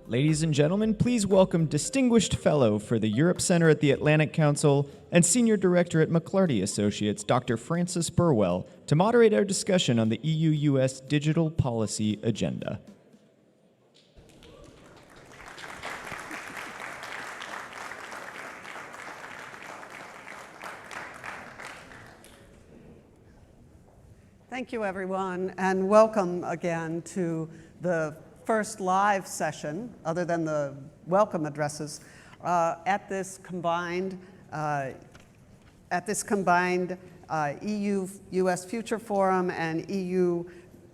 Ladies and gentlemen, please welcome Distinguished Fellow for the Europe Center at the Atlantic Council and Senior Director at McLarty Associates, Dr. Francis Burwell, to moderate our discussion on the EU-US digital policy agenda. Thank you, everyone, and welcome again to the first live session, other than the welcome addresses, at this combined EU-US Future Forum and EU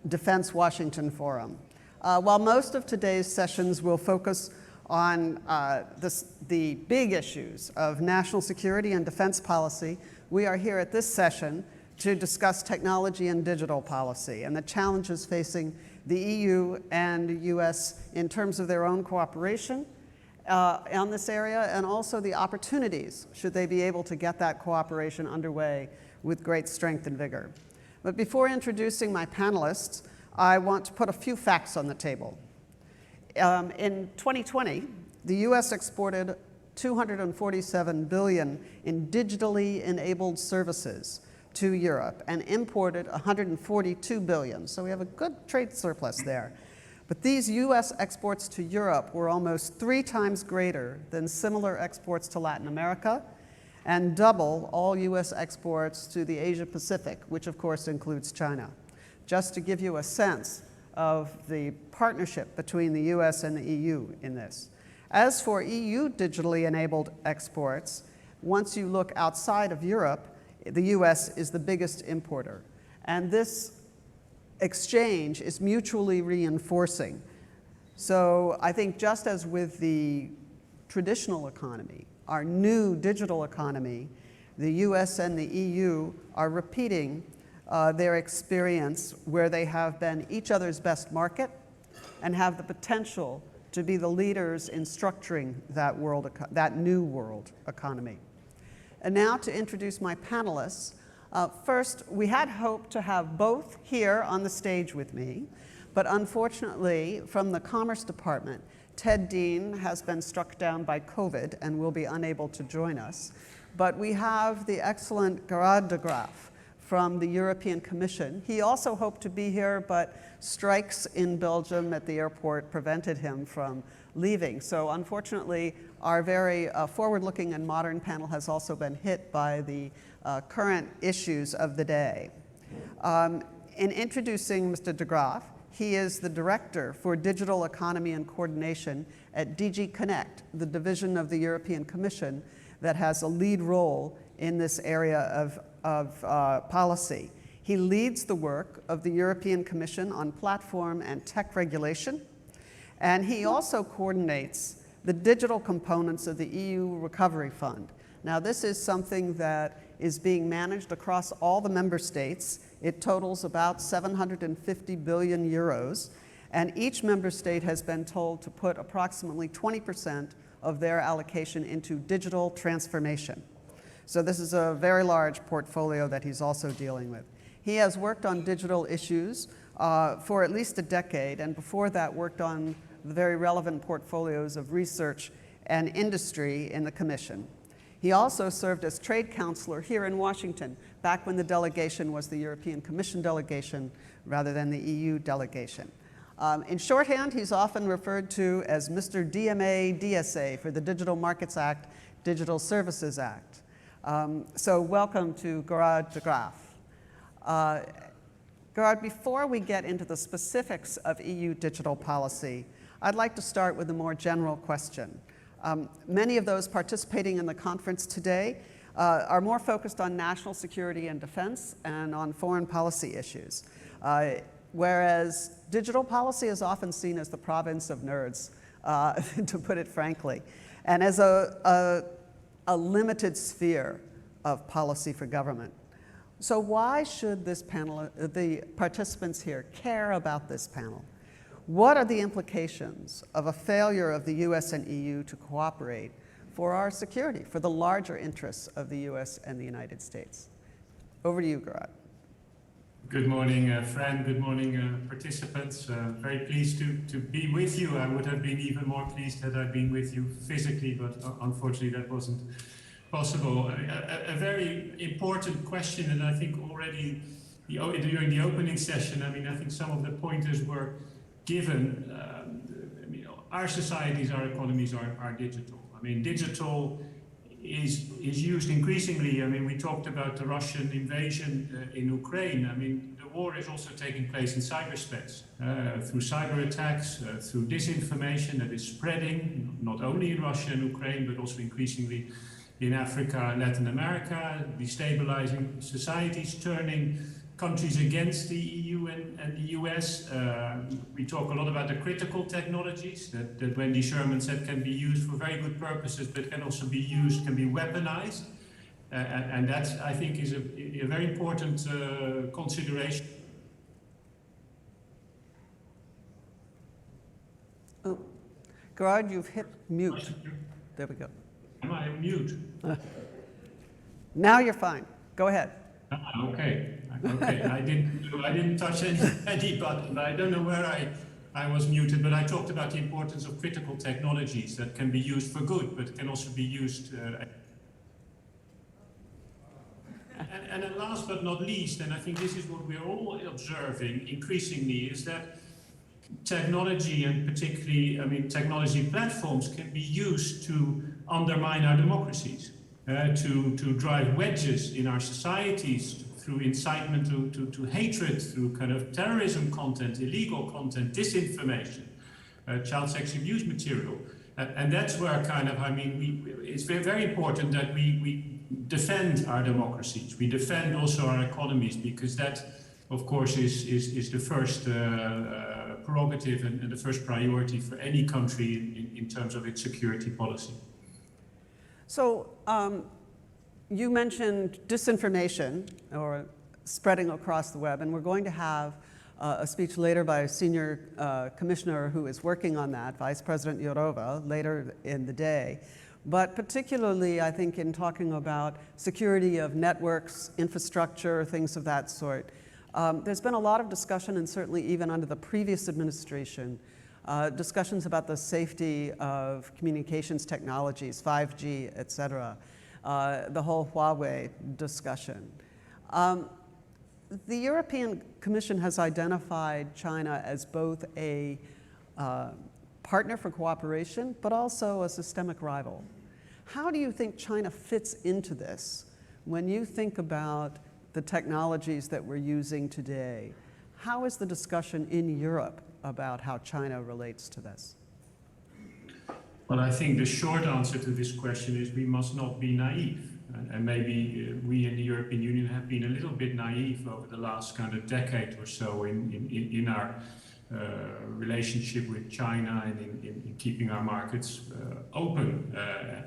Defense Washington Forum. While most of today's sessions will focus on the big issues of national security and defense policy, we are here at this session to discuss technology and digital policy and the challenges facing the EU and the US in terms of their own cooperation on this area, and also the opportunities should they be able to get that cooperation underway with great strength and vigor. But before introducing my panelists, I want to put a few facts on the table. In 2020, the US exported $247 billion in digitally enabled services to Europe and imported $142 billion. So we have a good trade surplus there. But these US exports to Europe were almost 3 times greater than similar exports to Latin America and double all US exports to the Asia Pacific, which of course includes China. Just to give you a sense of the partnership between the US and the EU in this. As for EU digitally enabled exports, once you look outside of Europe, the US is the biggest importer. And this exchange is mutually reinforcing. So I think just as with the traditional economy, our new digital economy, the US and the EU are repeating their experience where they have been each other's best market and have the potential to be the leaders in structuring that new world economy. And now to introduce my panelists. First, we had hoped to have both here on the stage with me, but unfortunately, from the Commerce Department, Ted Dean has been struck down by COVID and will be unable to join us. But we have the excellent Gerard de Graaf from the European Commission. He also hoped to be here, but strikes in Belgium at the airport prevented him from leaving. So unfortunately, our very forward-looking and modern panel has also been hit by the current issues of the day. In introducing Mr. de Graaf, he is the Director for Digital Economy and Coordination at DG Connect, the division of the European Commission that has a lead role in this area of policy. He leads the work of the European Commission on platform and tech regulation, and he also coordinates the digital components of the EU Recovery Fund. Now, this is something that is being managed across all the member states. It totals about 750 billion euros, and each member state has been told to put approximately 20% of their allocation into digital transformation. So this is a very large portfolio that he's also dealing with. He has worked on digital issues for at least a decade, and before that worked on the very relevant portfolios of research and industry in the Commission. He also served as trade counselor here in Washington, back when the delegation was the European Commission delegation rather than the EU delegation. In shorthand, he's often referred to as Mr. DMA DSA for the Digital Markets Act, Digital Services Act. So welcome to Gerard de Graaf. Gerard, before we get into the specifics of EU digital policy, I'd like to start with a more general question. Many of those participating in the conference today are more focused on national security and defense and on foreign policy issues, whereas digital policy is often seen as the province of nerds, to put it frankly, and as a limited sphere of policy for government. So why should this panel, the participants here, care about this panel? What are the implications of a failure of the US and EU to cooperate for our security, for the larger interests of the US and the United States? Over to you, Gerard. Good morning, Fran. Good morning, participants. Very pleased to be with you. I would have been even more pleased had I been with you physically, but unfortunately that wasn't possible. A very important question, and I think already during the opening session, I think some of the pointers were given. Our societies, our economies are digital. Digital is used increasingly. We talked about the Russian invasion in Ukraine. The war is also taking place in cyberspace, through cyber attacks, through disinformation that is spreading, not only in Russia and Ukraine, but also increasingly in Africa and Latin America, destabilizing societies, turning countries against the EU and the US. We talk a lot about the critical technologies that Wendy Sherman said can be used for very good purposes, but can also be used, can be weaponized. And that, I think, is a very important consideration. Oh, Gerard, you've hit mute. There we go. Am I mute? Now you're fine. Go ahead. Okay. I didn't touch any button. I don't know where I was muted, but I talked about the importance of critical technologies that can be used for good, but can also be used. And then last but not least, and I think this is what we're all observing increasingly, is that technology, and particularly, technology platforms, can be used to undermine our democracies, to drive wedges in our societies, through incitement to hatred, through kind of terrorism content, illegal content, disinformation, child sex abuse material. And that's where it's very, very important that we defend our democracies. We defend also our economies, because that, of course, is the first prerogative and the first priority for any country in terms of its security policy. So you mentioned disinformation, or spreading across the web, and we're going to have a speech later by a senior commissioner who is working on that, Vice President Jourova, later in the day. But particularly, I think, in talking about security of networks, infrastructure, things of that sort, there's been a lot of discussion, and certainly even under the previous administration, discussions about the safety of communications technologies, 5G, et cetera, the whole Huawei discussion. The European Commission has identified China as both a partner for cooperation, but also a systemic rival. How do you think China fits into this when you think about the technologies that we're using today? How is the discussion in Europe about how China relates to this? Well, I think the short answer to this question is we must not be naive. And maybe we in the European Union have been a little bit naive over the last kind of decade or so in our relationship with China and in keeping our markets open.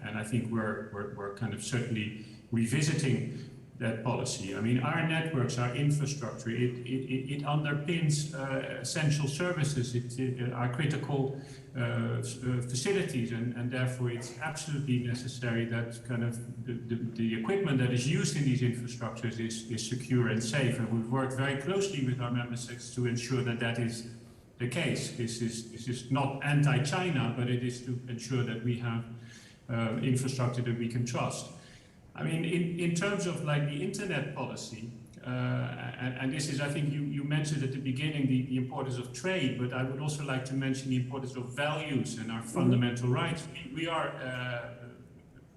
And I think we're kind of certainly revisiting that policy. Our networks, our infrastructure, it underpins essential services, our critical facilities, and therefore it's absolutely necessary that kind of the equipment that is used in these infrastructures is secure and safe. And we've worked very closely with our member states to ensure that that is the case. This is not anti-China, but it is to ensure that we have infrastructure that we can trust. In terms of like the internet policy, and this is, I think you mentioned at the beginning the importance of trade, but I would also like to mention the importance of values and our fundamental rights. We are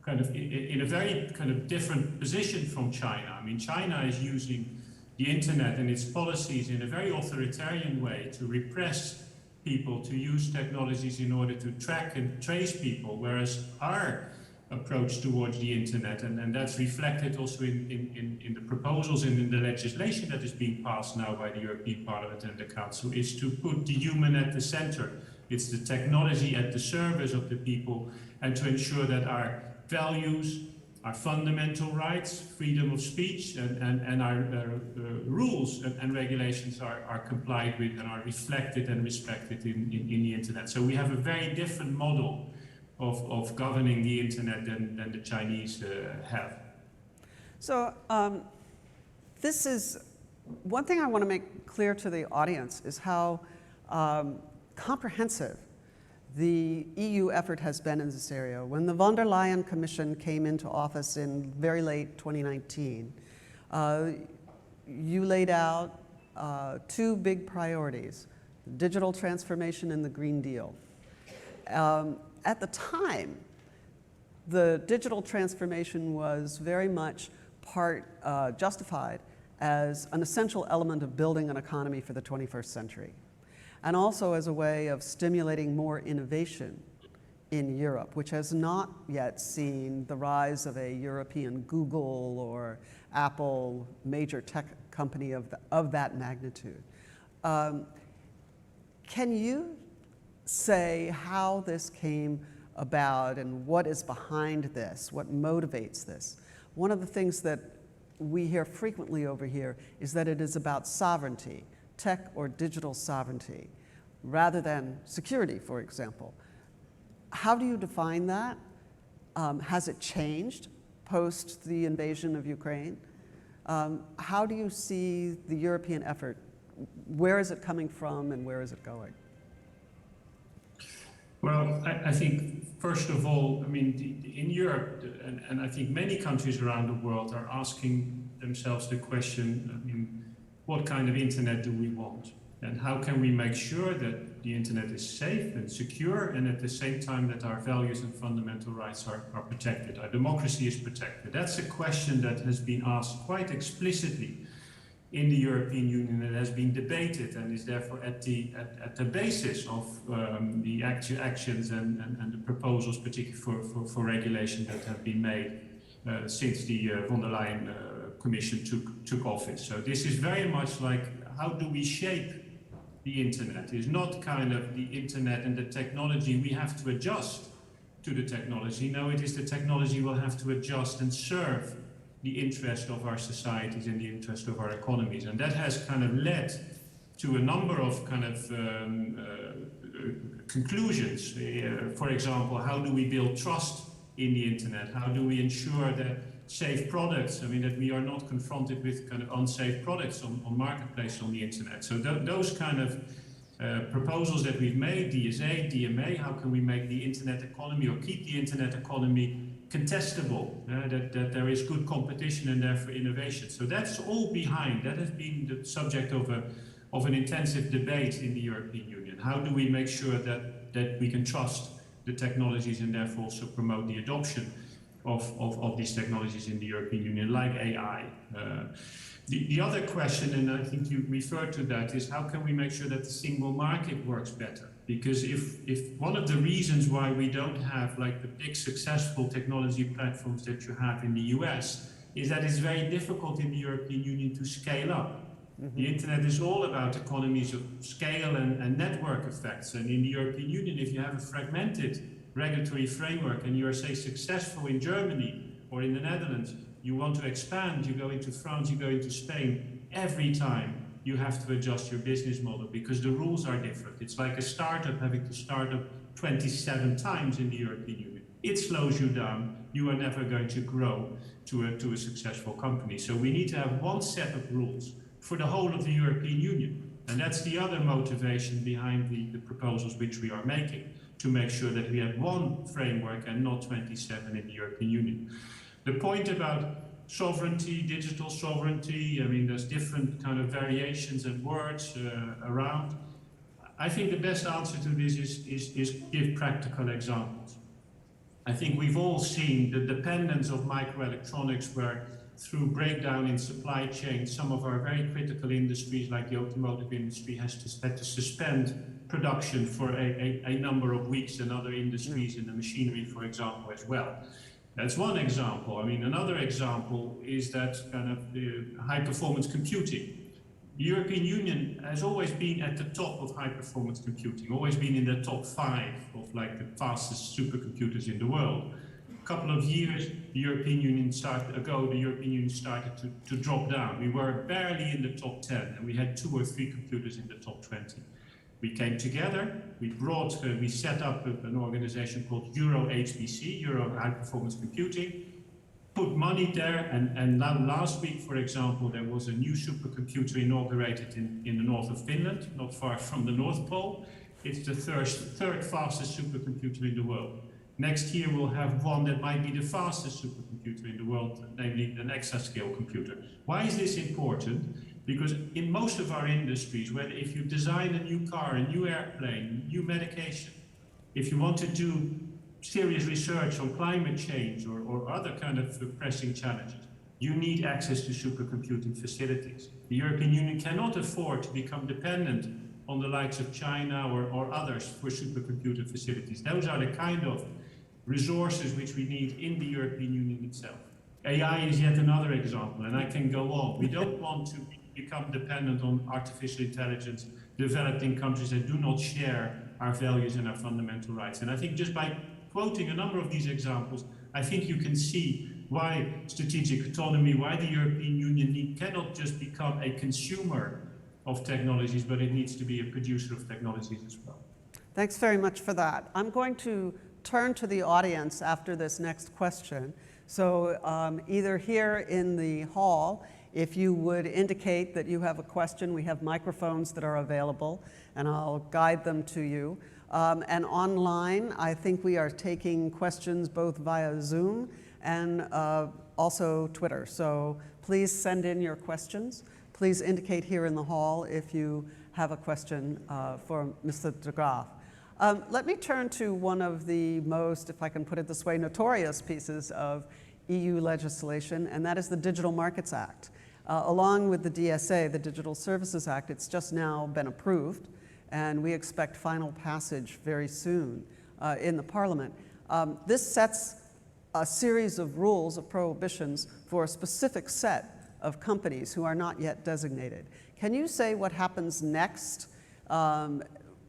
kind of in a very kind of different position from China. China is using the internet and its policies in a very authoritarian way to repress people, to use technologies in order to track and trace people, whereas our approach towards the internet, and that's reflected also in the proposals and in the legislation that is being passed now by the European Parliament and the Council, is to put the human at the center. It's the technology at the service of the people, and to ensure that our values, our fundamental rights, freedom of speech, and our rules and regulations are complied with and are reflected and respected in the internet. So we have a very different model of governing the internet than the Chinese have. So this is One thing I want to make clear to the audience is how comprehensive the EU effort has been in this area. When the von der Leyen Commission came into office in very late 2019, you laid out two big priorities: digital transformation and the Green Deal. At the time, the digital transformation was very much justified as an essential element of building an economy for the 21st century, and also as a way of stimulating more innovation in Europe, which has not yet seen the rise of a European Google or Apple, major tech company of that magnitude. Can you say how this came about and what is behind this, what motivates this? One of the things that we hear frequently over here is that it is about sovereignty, tech or digital sovereignty, rather than security, for example. How do you define that? Has it changed post the invasion of Ukraine? How do you see the European effort? Where is it coming from and where is it going? Well, I think, first of all, I mean, in Europe, and I think many countries around the world are asking themselves the question, I mean, what kind of internet do we want? And how can we make sure that the internet is safe and secure, and at the same time that our values and fundamental rights are protected, our democracy is protected? That's a question that has been asked quite explicitly in the European Union, and has been debated and is therefore at the basis of the actions and the proposals, particularly for regulation, that have been made since the von der Leyen Commission took office. So this is very much like, how do we shape the internet? It's not kind of the internet and the technology, we have to adjust to the technology. No, it is the technology will have to adjust and serve the interest of our societies and the interest of our economies. And that has kind of led to a number of kind of conclusions. For example, how do we build trust in the internet? How do we ensure that safe products, I mean, that we are not confronted with kind of unsafe products on marketplace on the internet? So those kind of proposals that we've made, DSA, DMA, how can we make the internet economy or keep the internet economy contestable, that there is good competition and therefore innovation. So that's all behind, that has been the subject of an intensive debate in the European Union. How do we make sure that we can trust the technologies and therefore also promote the adoption of these technologies in the European Union, like AI? The other question, and I think you referred to that, is how can we make sure that the single market works better? Because if one of the reasons why we don't have like the big successful technology platforms that you have in the US is that it's very difficult in the European Union to scale up. Mm-hmm. The internet is all about economies of scale and network effects. And in the European Union, if you have a fragmented regulatory framework and you are, say, successful in Germany or in the Netherlands, you want to expand, you go into France, you go into Spain, every time you have to adjust your business model because the rules are different. It's like a startup having to start up 27 times in the European Union. It slows you down. You are never going to grow to a successful company. So we need to have one set of rules for the whole of the European Union. And that's the other motivation behind the proposals which we are making, to make sure that we have one framework and not 27 in the European Union. The point about sovereignty, digital sovereignty, I mean, there's different kind of variations and words around. I think the best answer to this is give practical examples. I think we've all seen the dependence of microelectronics, where through breakdown in supply chain, some of our very critical industries, like the automotive industry, had to suspend production for a number of weeks, and other industries in the machinery, for example, as well. That's one example. I mean, another example is that kind of high-performance computing. The European Union has always been at the top of high-performance computing, always been in the top 5 of like the fastest supercomputers in the world. A couple of years, the European Union started to drop down. We were barely in the top 10, and we had 2 or 3 computers in the top 20. We came together, we set up an organization called Euro HPC, Euro High Performance Computing, put money there, and now last week, for example, there was a new supercomputer inaugurated in the north of Finland, not far from the North Pole. It's the third fastest supercomputer in the world. Next year we'll have one that might be the fastest supercomputer in the world, namely an exascale computer. Why is this important? Because in most of our industries, whether if you design a new car, a new airplane, new medication, if you want to do serious research on climate change or other kind of pressing challenges, you need access to supercomputing facilities. The European Union cannot afford to become dependent on the likes of China or others for supercomputer facilities. Those are the kind of resources which we need in the European Union itself. AI is yet another example, and I can go on. We don't want to become dependent on artificial intelligence developed in countries that do not share our values and our fundamental rights. And I think just by quoting a number of these examples, I think you can see why strategic autonomy, why the European Union cannot just become a consumer of technologies, but it needs to be a producer of technologies as well. Thanks very much for that. I'm going to turn to the audience after this next question. So either here in the hall, if you would indicate that you have a question, we have microphones that are available, and I'll guide them to you. And online, I think we are taking questions both via Zoom and also Twitter. So please send in your questions. Please indicate here in the hall if you have a question for Mr. de Graaf. Let me turn to one of the most, if I can put it this way, notorious pieces of EU legislation, and that is the Digital Markets Act. Along with the DSA, the Digital Services Act, it's just now been approved, and we expect final passage very soon in the Parliament. This sets a series of rules, of prohibitions, for a specific set of companies who are not yet designated. Can you say what happens next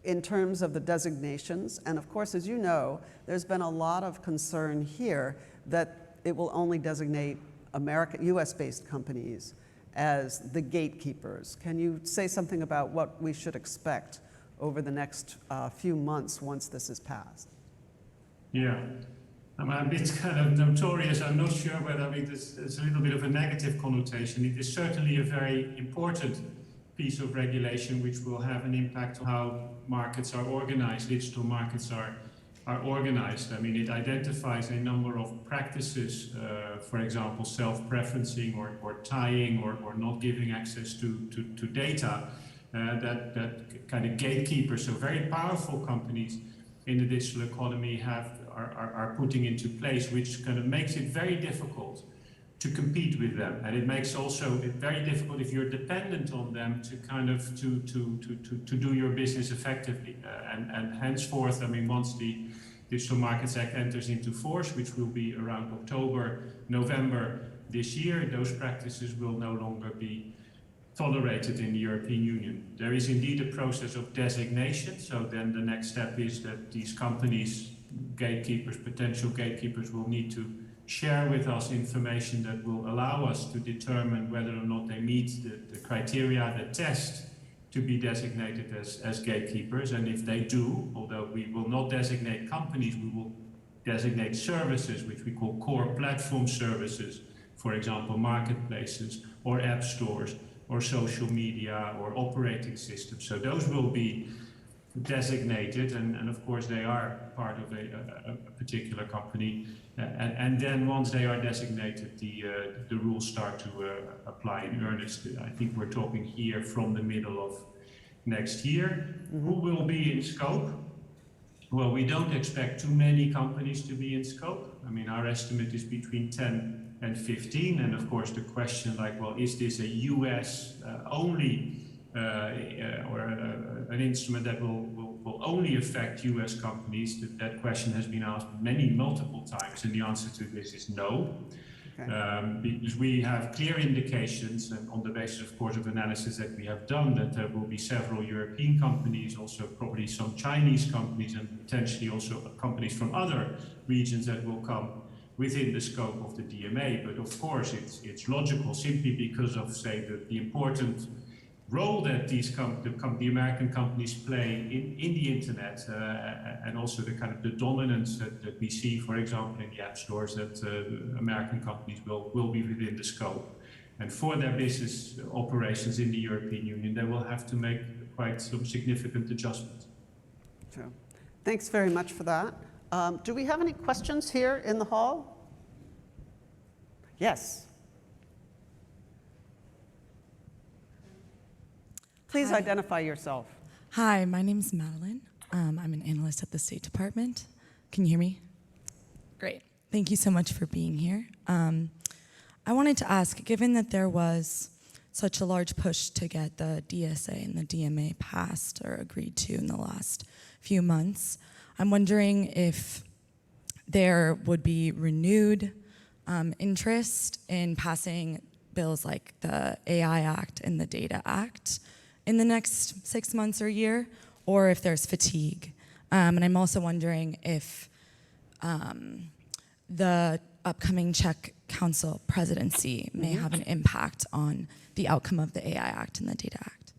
in terms of the designations? And of course, as you know, there's been a lot of concern here that it will only designate US-based companies as the gatekeepers. Can you say something about what we should expect over the next few months once this is passed? Yeah. I'm a bit kind of notorious. I'm not sure whether it's a little bit of a negative connotation. It is certainly a very important piece of regulation which will have an impact on how markets are organized, digital markets are organized. I mean, it identifies a number of practices, for example, self-preferencing or tying or not giving access to data that kind of gatekeepers, so very powerful companies in the digital economy are putting into place, which kind of makes it very difficult to compete with them, and it makes also it very difficult if you're dependent on them to kind of to do your business effectively. And henceforth, I mean, once the Digital Markets Act enters into force, which will be around October, November this year, those practices will no longer be tolerated in the European Union. There is indeed a process of designation, so then the next step is that these companies, gatekeepers, potential gatekeepers, will need to share with us information that will allow us to determine whether or not they meet the criteria, the test to be designated as gatekeepers. And if they do, although we will not designate companies, we will designate services, which we call core platform services, for example, marketplaces or app stores or social media or operating systems. So those will be designated, and of course they are part of a particular company. And then once they are designated, the rules start to apply in earnest. I think we're talking here from the middle of next year. Mm-hmm. Who will be in scope? Well, we don't expect too many companies to be in scope. I mean, our estimate is between 10 and 15. And of course, the question like, well, is this a US only or an instrument that will only affect US companies? That question has been asked multiple times, and the answer to this is no. Okay. Because we have clear indications, and on the basis, of course, of analysis that we have done, that there will be several European companies, also probably some Chinese companies, and potentially also companies from other regions that will come within the scope of the DMA. But of course, it's logical simply because of, say, the important role that the American companies play in the internet, and also the kind of the dominance that we see, for example, in the app stores, that American companies will be within the scope. And for their business operations in the European Union, they will have to make quite some significant adjustments. Sure. Thanks very much for that. Do we have any questions here in the hall? Yes. Please identify yourself. Hi, my name is Madeline. I'm an analyst at the State Department. Can you hear me? Great. Thank you so much for being here. I wanted to ask, given that there was such a large push to get the DSA and the DMA passed or agreed to in the last few months, I'm wondering if there would be renewed interest in passing bills like the AI Act and the Data Act in the next 6 months or year, or if there's fatigue. And I'm also wondering if the upcoming Czech Council presidency may have an impact on the outcome of the AI Act and the Data Act.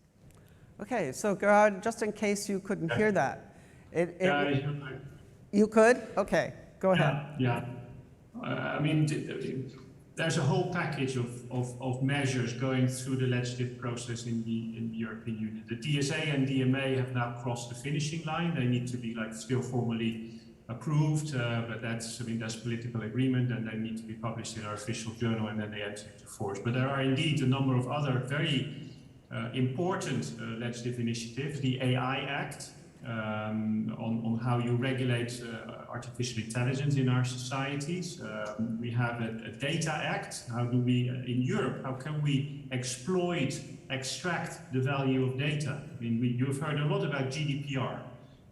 Okay, so Gerard, just in case you couldn't hear that. Yeah, you could? Okay, go ahead. Yeah. I mean, there's a whole package of measures going through the legislative process in the European Union. The DSA and DMA have now crossed the finishing line. They need to be still formally approved, but there's political agreement, and they need to be published in our official journal, and then they enter into force. But there are indeed a number of other very important legislative initiatives. The AI Act, on how you regulate artificial intelligence in our societies. We have a Data Act. How do we, in Europe, how can we extract the value of data? I mean, you've heard a lot about GDPR,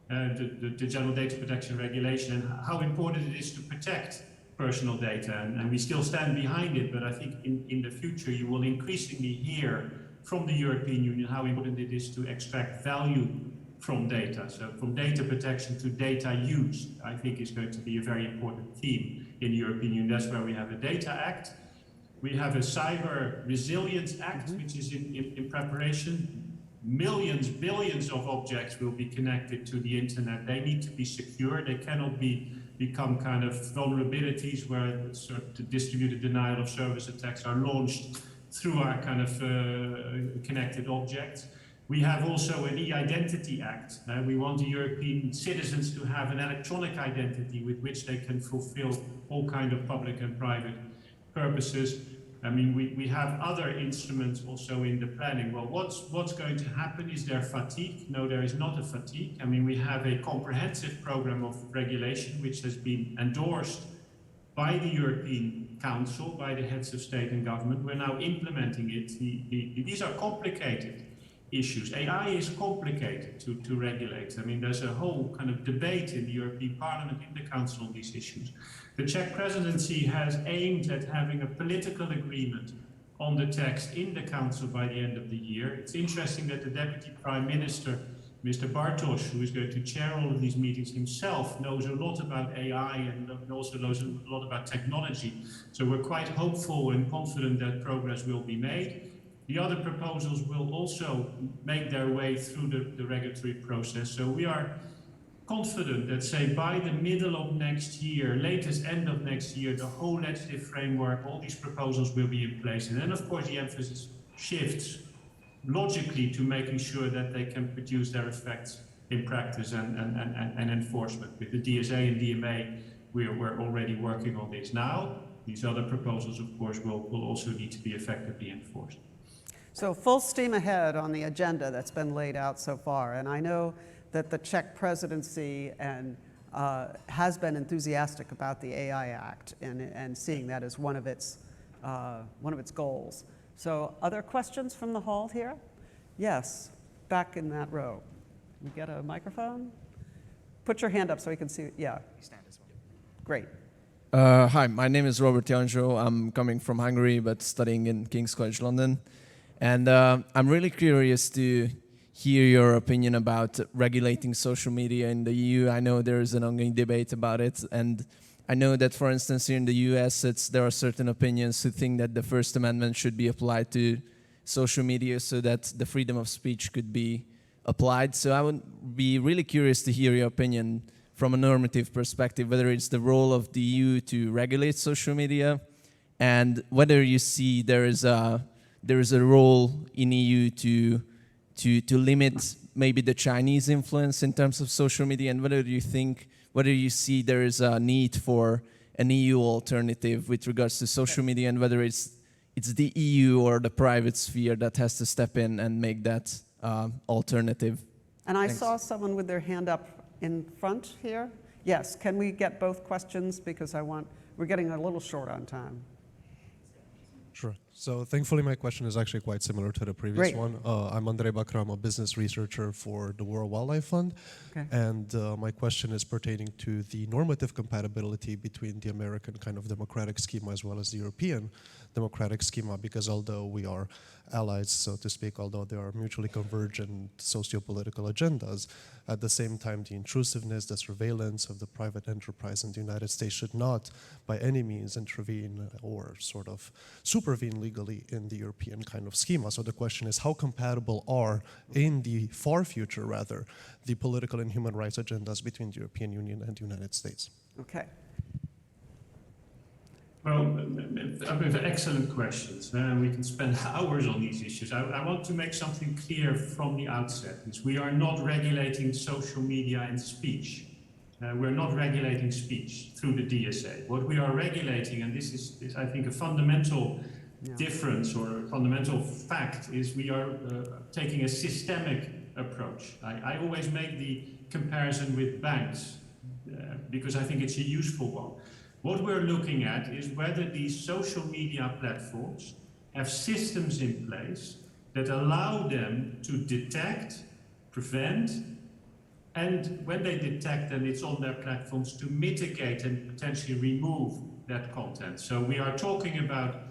the General Data Protection Regulation, and how important it is to protect personal data. And we still stand behind it, but I think in the future you will increasingly hear from the European Union how important it is to extract value from data. So from data protection to data use, I think is going to be a very important theme in the European Union. That's where we have a Data Act. We have a Cyber Resilience Act, which is in preparation. Millions, billions of objects will be connected to the internet. They need to be secure. They cannot become kind of vulnerabilities where sort of distributed denial of service attacks are launched through our kind of connected objects. We have also an E-Identity Act. We want the European citizens to have an electronic identity with which they can fulfill all kinds of public and private purposes. I mean, we have other instruments also in the planning. Well, what's going to happen? Is there fatigue? No, there is not a fatigue. I mean, we have a comprehensive program of regulation which has been endorsed by the European Council, by the heads of state and government. We're now implementing it. These are complicated issues. AI is complicated to regulate. I mean, there's a whole kind of debate in the European Parliament, in the Council on these issues. The Czech presidency has aimed at having a political agreement on the text in the Council by the end of the year. It's interesting that the Deputy Prime Minister, Mr. Bartosz, who is going to chair all of these meetings himself, knows a lot about AI and also knows a lot about technology. So we're quite hopeful and confident that progress will be made. The other proposals will also make their way through the regulatory process. So we are confident that, say, by the middle of next year, latest end of next year, the whole legislative framework, all these proposals will be in place. And then, of course, the emphasis shifts logically to making sure that they can produce their effects in practice and enforcement. With the DSA and DMA, we're already working on this now. These other proposals, of course, will also need to be effectively enforced. So full steam ahead on the agenda that's been laid out so far. And I know that the Czech presidency has been enthusiastic about the AI Act and seeing that as one of its goals. So other questions from the hall here? Yes, back in that row. You get a microphone? Put your hand up so we can see. Yeah. Stand as well. Great. Hi, my name is Robert Janzsó. I'm coming from Hungary, but studying in King's College London. And I'm really curious to hear your opinion about regulating social media in the EU. I know there is an ongoing debate about it, and I know that, for instance, here in the US, there are certain opinions who think that the First Amendment should be applied to social media so that the freedom of speech could be applied. So I would be really curious to hear your opinion from a normative perspective, whether it's the role of the EU to regulate social media, and whether you see there is a role in EU to limit maybe the Chinese influence in terms of social media, and whether you see there is a need for an EU alternative with regards to social media, and whether it's the EU or the private sphere that has to step in and make that alternative. And I Thanks. saw someone with their hand up in front here. Yes, can we get both questions? Because we're getting a little short on time. Sure. So thankfully, my question is actually quite similar to the previous one. I'm Andrei Bakra. I'm a business researcher for the World Wildlife Fund. Okay. And my question is pertaining to the normative compatibility between the American kind of democratic schema as well as the European democratic schema, because although we are allies, so to speak, although there are mutually convergent socio-political agendas, at the same time, the intrusiveness, the surveillance of the private enterprise in the United States should not by any means intervene or sort of supervene legally in the European kind of schema. So the question is, how compatible are, in the far future rather, the political and human rights agendas between the European Union and the United States? Okay. Well, excellent questions. We can spend hours on these issues. I want to make something clear from the outset. Is we are not regulating social media and speech. We're not regulating speech through the DSA. What we are regulating, and this is I think, a fundamental difference or a fundamental fact, is we are taking a systemic approach. I always make the comparison with banks because I think it's a useful one. What we're looking at is whether these social media platforms have systems in place that allow them to detect, prevent, and when they detect and it's on their platforms, to mitigate and potentially remove that content. So we are talking about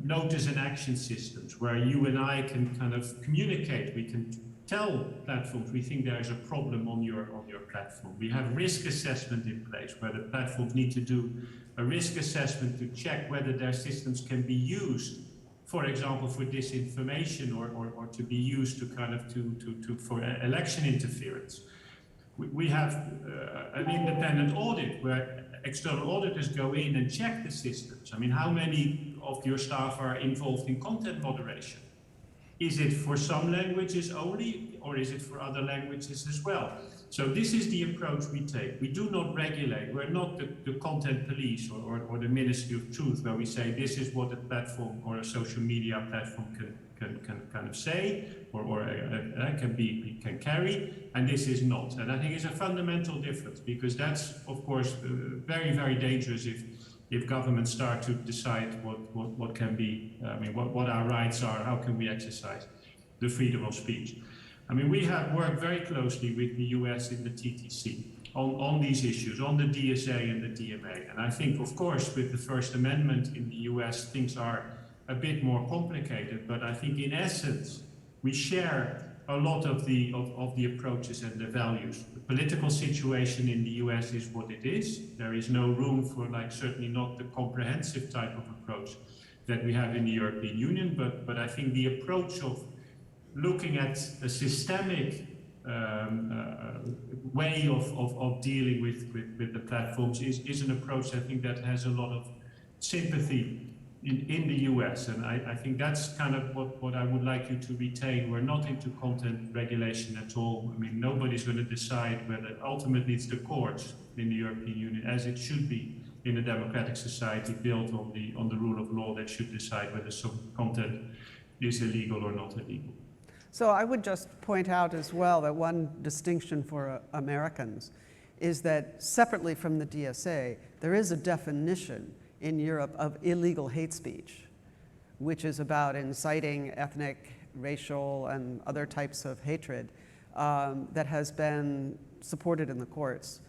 notice and action systems where you and I can kind of communicate. We can tell platforms we think there is a problem on your platform. We have risk assessment in place where the platforms need to do a risk assessment to check whether their systems can be used, for example, for disinformation or to be used to kind of for election interference. We have an independent audit where external auditors go in and check the systems. I mean, how many of your staff are involved in content moderation? Is it for some languages only, or is it for other languages as well? So this is the approach we take. We do not regulate. We're not the content police or the Ministry of Truth, where we say this is what a platform or a social media platform can kind of say or can carry, and this is not. And I think it's a fundamental difference, because that's, of course, very, very dangerous if governments start to decide what can be, what our rights are, how can we exercise the freedom of speech. I mean, we have worked very closely with the US in the TTC on these issues, on the DSA and the DMA. And I think, of course, with the First Amendment in the US, things are a bit more complicated, but I think in essence, we share a lot of the approaches and the values. The political situation in the US is what it is. There is no room for, certainly not the comprehensive type of approach that we have in the European Union, but I think the approach of looking at a systemic way of dealing with the platforms is an approach, I think, that has a lot of sympathy in the US, and I think that's kind of what I would like you to retain. We're not into content regulation at all. I mean, nobody's going to decide whether, ultimately it's the courts in the European Union, as it should be in a democratic society built on the rule of law, that should decide whether some content is illegal or not illegal. So I would just point out as well that one distinction for Americans is that, separately from the DSA, there is a definition in Europe of illegal hate speech, which is about inciting ethnic, racial, and other types of hatred that has been supported in the courts.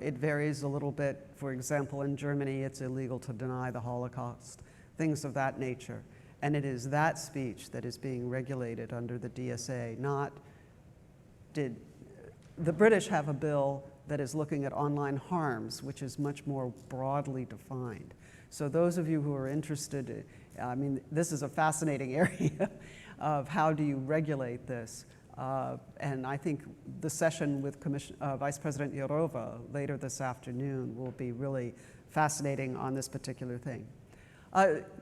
It varies a little bit. For example, in Germany, it's illegal to deny the Holocaust, things of that nature. And it is that speech that is being regulated under the DSA, the British have a bill that is looking at online harms, which is much more broadly defined. So those of you who are interested I mean, this is a fascinating area of how do you regulate this. And I think the session with Vice President Jourova later this afternoon will be really fascinating on this particular thing.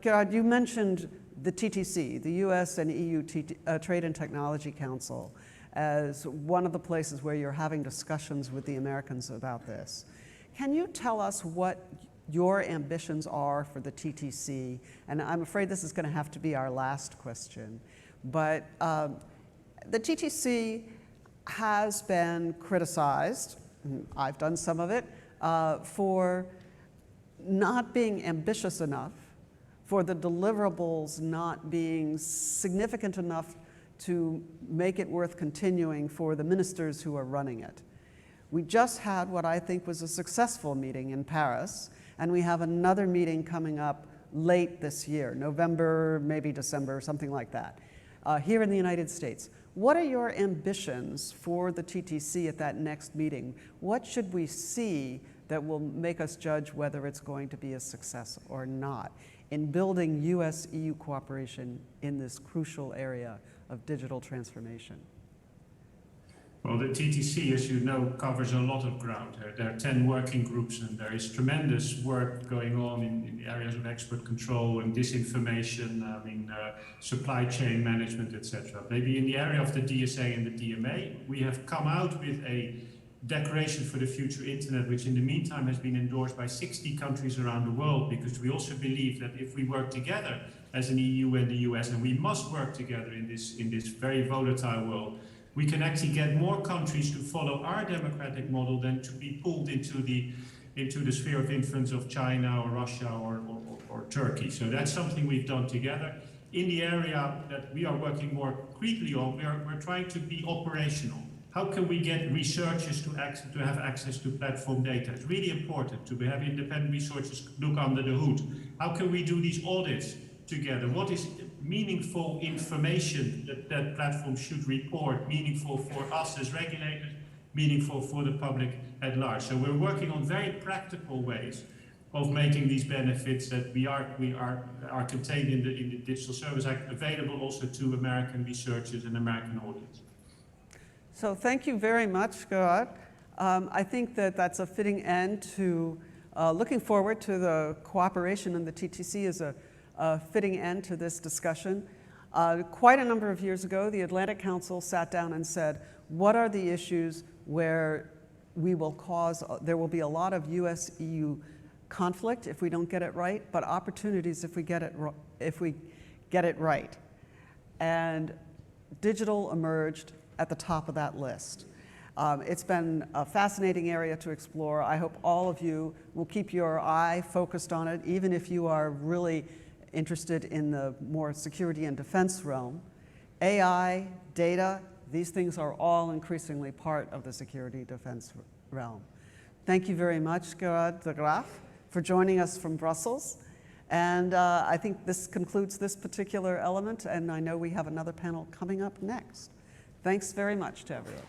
Gerard, you mentioned the TTC, the US and EU Trade and Technology Council, as one of the places where you're having discussions with the Americans about this. Can you tell us what your ambitions are for the TTC? And I'm afraid this is going to have to be our last question. But the TTC has been criticized, and I've done some of it, for not being ambitious enough, for the deliverables not being significant enough to make it worth continuing for the ministers who are running it. We just had what I think was a successful meeting in Paris, and we have another meeting coming up late this year, November, maybe December, something like that, here in the United States. What are your ambitions for the TTC at that next meeting? What should we see that will make us judge whether it's going to be a success or not in building US-EU cooperation in this crucial area of digital transformation? Well, the TTC, as you know, covers a lot of ground. There are 10 working groups, and there is tremendous work going on in the areas of export control and disinformation, supply chain management, etc. Maybe in the area of the DSA and the DMA, we have come out with a Declaration for the Future Internet, which in the meantime has been endorsed by 60 countries around the world, because we also believe that if we work together as an EU and the US, and we must work together in this very volatile world, we can actually get more countries to follow our democratic model than to be pulled into the sphere of influence of China or Russia or Turkey. So that's something we've done together. In the area that we are working more concretely on, we're trying to be operational. How can we get researchers to have access to platform data? It's really important to have independent researchers look under the hood. How can we do these audits together? What is meaningful information that platforms should report, meaningful for us as regulators, meaningful for the public at large? So we're working on very practical ways of making these benefits that are contained in the Digital Service Act available also to American researchers and American audience. So thank you very much, Gerard. I think that's a fitting end to looking forward to the cooperation in the TTC is a fitting end to this discussion. Quite a number of years ago, the Atlantic Council sat down and said, what are the issues where there will be a lot of US-EU conflict if we don't get it right, but opportunities if we get it right. And digital emerged at the top of that list. It's been a fascinating area to explore. I hope all of you will keep your eye focused on it, even if you are really interested in the more security and defense realm. AI, data, these things are all increasingly part of the security defense realm. Thank you very much, Gerard de Graaf, for joining us from Brussels. And I think this concludes this particular element, and I know we have another panel coming up next. Thanks very much to everyone.